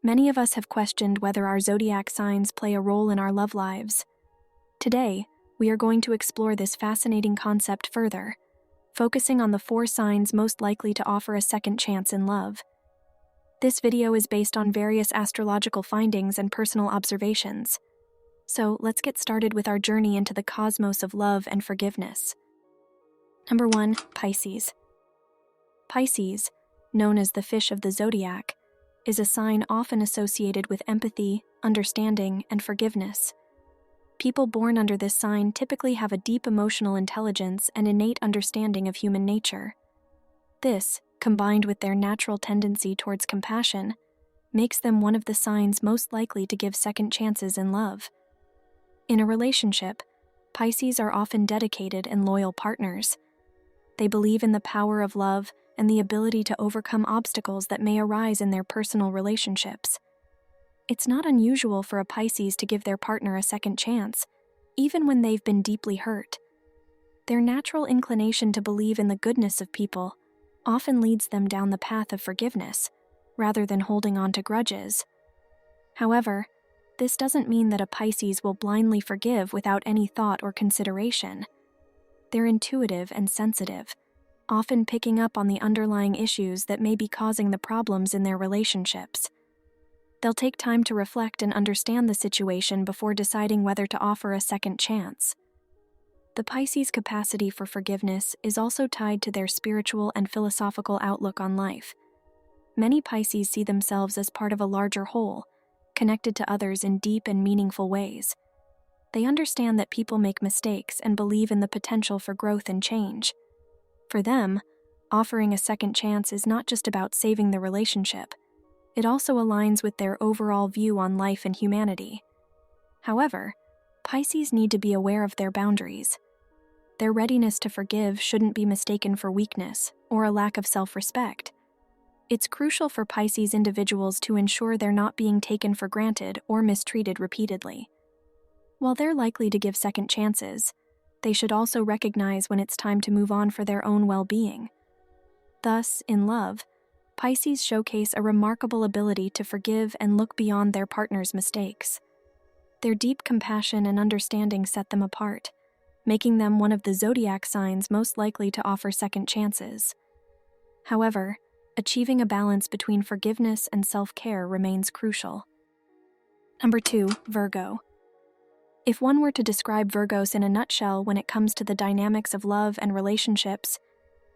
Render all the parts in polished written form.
Many of us have questioned whether our zodiac signs play a role in our love lives. Today, we are going to explore this fascinating concept further, focusing on the 4 signs most likely to offer a second chance in love. This video is based on various astrological findings and personal observations. So let's get started with our journey into the cosmos of love and forgiveness. Number 1, Pisces. Pisces, known as the fish of the zodiac, is a sign often associated with empathy, understanding, and forgiveness. People born under this sign typically have a deep emotional intelligence and innate understanding of human nature. This, combined with their natural tendency towards compassion, makes them one of the signs most likely to give second chances in love. In a relationship, Pisces are often dedicated and loyal partners. They believe in the power of love and the ability to overcome obstacles that may arise in their personal relationships. It's not unusual for a Pisces to give their partner a second chance, even when they've been deeply hurt. Their natural inclination to believe in the goodness of people often leads them down the path of forgiveness, rather than holding on to grudges. However, this doesn't mean that a Pisces will blindly forgive without any thought or consideration. They're intuitive and sensitive, often picking up on the underlying issues that may be causing the problems in their relationships. They'll take time to reflect and understand the situation before deciding whether to offer a second chance. The Pisces' capacity for forgiveness is also tied to their spiritual and philosophical outlook on life. Many Pisces see themselves as part of a larger whole, connected to others in deep and meaningful ways. They understand that people make mistakes and believe in the potential for growth and change. For them, offering a second chance is not just about saving the relationship. It also aligns with their overall view on life and humanity. However, Pisces need to be aware of their boundaries. Their readiness to forgive shouldn't be mistaken for weakness or a lack of self-respect. It's crucial for Pisces individuals to ensure they're not being taken for granted or mistreated repeatedly. While they're likely to give second chances, they should also recognize when it's time to move on for their own well-being. Thus, in love, Pisces showcase a remarkable ability to forgive and look beyond their partner's mistakes. Their deep compassion and understanding set them apart, making them one of the zodiac signs most likely to offer second chances. However, achieving a balance between forgiveness and self-care remains crucial. Number 2, Virgo. If one were to describe Virgos in a nutshell when it comes to the dynamics of love and relationships,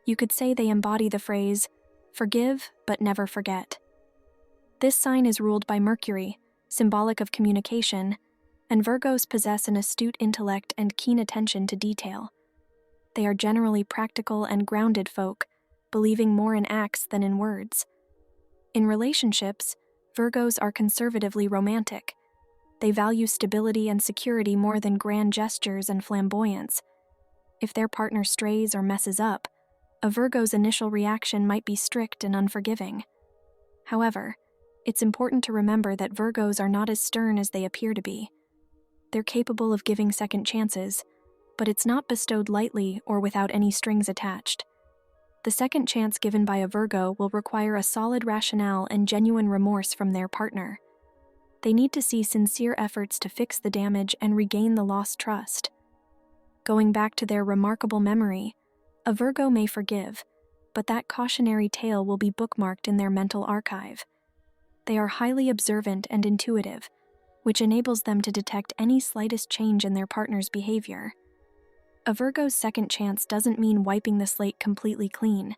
you could say they embody the phrase, "Forgive, but never forget." This sign is ruled by Mercury, symbolic of communication, and Virgos possess an astute intellect and keen attention to detail. They are generally practical and grounded folk, believing more in acts than in words. In relationships, Virgos are conservatively romantic. They value stability and security more than grand gestures and flamboyance. If their partner strays or messes up, a Virgo's initial reaction might be strict and unforgiving. However, it's important to remember that Virgos are not as stern as they appear to be. They're capable of giving second chances, but it's not bestowed lightly or without any strings attached. The second chance given by a Virgo will require a solid rationale and genuine remorse from their partner. They need to see sincere efforts to fix the damage and regain the lost trust. Going back to their remarkable memory, a Virgo may forgive, but that cautionary tale will be bookmarked in their mental archive. They are highly observant and intuitive, which enables them to detect any slightest change in their partner's behavior. A Virgo's second chance doesn't mean wiping the slate completely clean.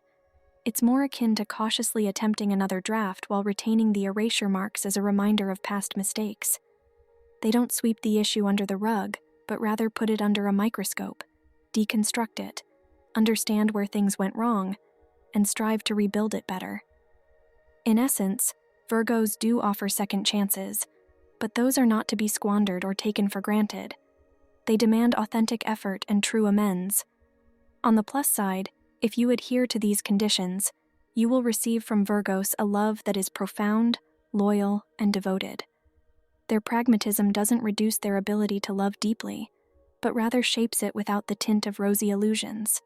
It's more akin to cautiously attempting another draft while retaining the erasure marks as a reminder of past mistakes. They don't sweep the issue under the rug, but rather put it under a microscope, deconstruct it, understand where things went wrong, and strive to rebuild it better. In essence, Virgos do offer second chances, but those are not to be squandered or taken for granted. They demand authentic effort and true amends. On the plus side, if you adhere to these conditions, you will receive from Virgos a love that is profound, loyal, and devoted. Their pragmatism doesn't reduce their ability to love deeply, but rather shapes it without the tint of rosy illusions.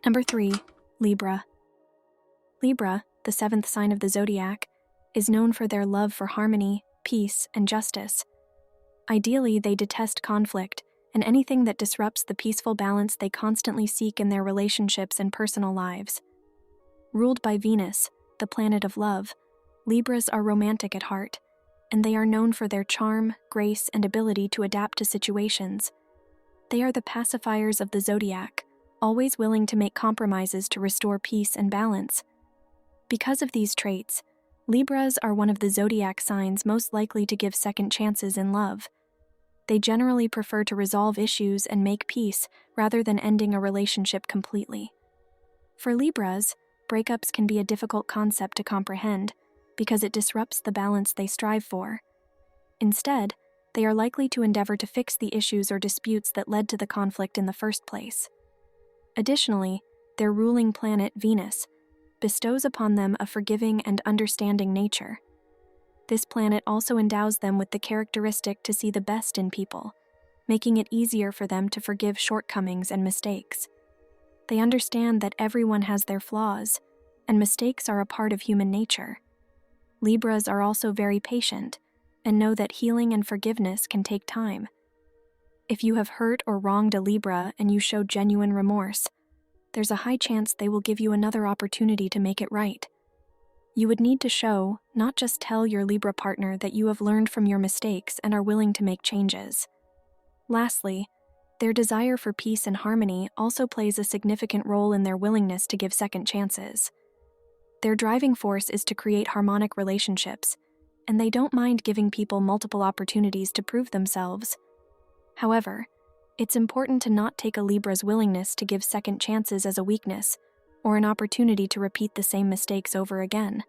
Number 3, Libra. Libra, the 7th sign of the zodiac, is known for their love for harmony, peace, and justice. Ideally, they detest conflict and anything that disrupts the peaceful balance they constantly seek in their relationships and personal lives. Ruled by Venus, the planet of love, Libras are romantic at heart, and they are known for their charm, grace, and ability to adapt to situations. They are the pacifiers of the zodiac, always willing to make compromises to restore peace and balance. Because of these traits, Libras are one of the zodiac signs most likely to give second chances in love. They generally prefer to resolve issues and make peace rather than ending a relationship completely. For Libras, breakups can be a difficult concept to comprehend because it disrupts the balance they strive for. Instead, they are likely to endeavor to fix the issues or disputes that led to the conflict in the first place. Additionally, their ruling planet, Venus, bestows upon them a forgiving and understanding nature. This planet also endows them with the characteristic to see the best in people, making it easier for them to forgive shortcomings and mistakes. They understand that everyone has their flaws, and mistakes are a part of human nature. Libras are also very patient and know that healing and forgiveness can take time. If you have hurt or wronged a Libra and you show genuine remorse, there's a high chance they will give you another opportunity to make it right. You would need to show, not just tell your Libra partner that you have learned from your mistakes and are willing to make changes. Lastly, their desire for peace and harmony also plays a significant role in their willingness to give second chances. Their driving force is to create harmonic relationships, and they don't mind giving people multiple opportunities to prove themselves. However, it's important to not take a Libra's willingness to give second chances as a weakness or an opportunity to repeat the same mistakes over again.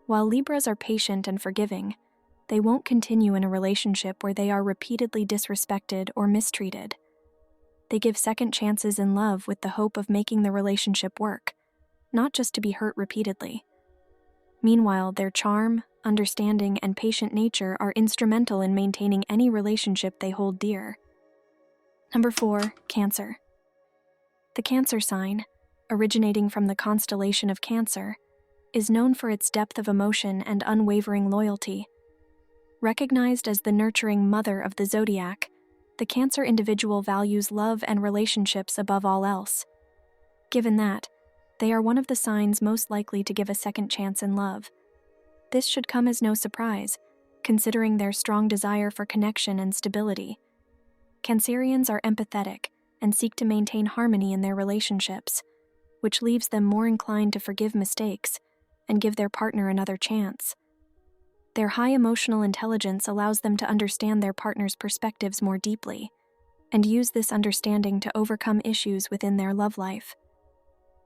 While Libras are patient and forgiving, they won't continue in a relationship where they are repeatedly disrespected or mistreated. They give second chances in love with the hope of making the relationship work, not just to be hurt repeatedly. Meanwhile, their charm, understanding, and patient nature are instrumental in maintaining any relationship they hold dear. Number 4, Cancer. The Cancer sign, originating from the constellation of Cancer, is known for its depth of emotion and unwavering loyalty. Recognized as the nurturing mother of the zodiac, the Cancer individual values love and relationships above all else. Given that, they are one of the signs most likely to give a second chance in love. This should come as no surprise, considering their strong desire for connection and stability. Cancerians are empathetic and seek to maintain harmony in their relationships, which leaves them more inclined to forgive mistakes and give their partner another chance. Their high emotional intelligence allows them to understand their partner's perspectives more deeply and use this understanding to overcome issues within their love life.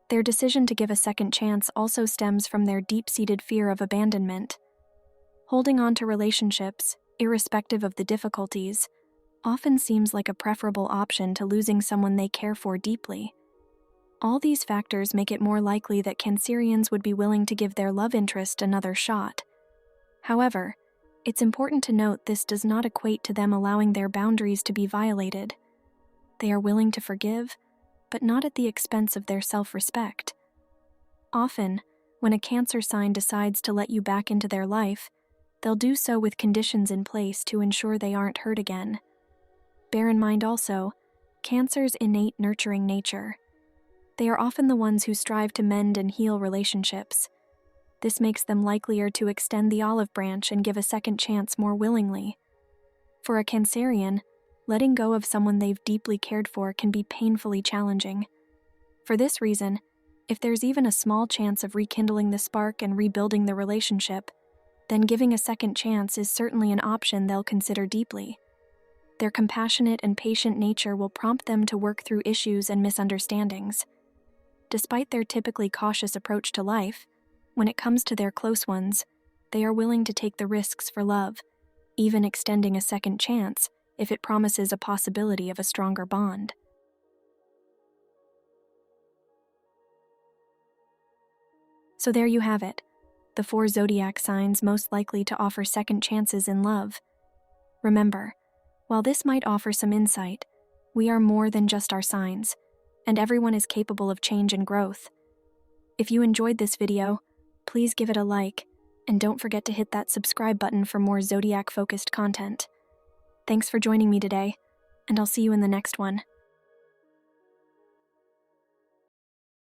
Their decision to give a second chance also stems from their deep-seated fear of abandonment. Holding on to relationships, irrespective of the difficulties, often seems like a preferable option to losing someone they care for deeply. All these factors make it more likely that Cancerians would be willing to give their love interest another shot. However, it's important to note this does not equate to them allowing their boundaries to be violated. They are willing to forgive, but not at the expense of their self-respect. Often, when a Cancer sign decides to let you back into their life, they'll do so with conditions in place to ensure they aren't hurt again. Bear in mind also, Cancer's innate nurturing nature. They are often the ones who strive to mend and heal relationships. This makes them likelier to extend the olive branch and give a second chance more willingly. For a Cancerian, letting go of someone they've deeply cared for can be painfully challenging. For this reason, if there's even a small chance of rekindling the spark and rebuilding the relationship, then giving a second chance is certainly an option they'll consider deeply. Their compassionate and patient nature will prompt them to work through issues and misunderstandings. Despite their typically cautious approach to life, when it comes to their close ones, they are willing to take the risks for love, even extending a second chance if it promises a possibility of a stronger bond. So there you have it, the 4 zodiac signs most likely to offer second chances in love. Remember, while this might offer some insight, we are more than just our signs, and everyone is capable of change and growth. If you enjoyed this video, please give it a like and don't forget to hit that subscribe button for more zodiac-focused content. Thanks for joining me today, and I'll see you in the next one.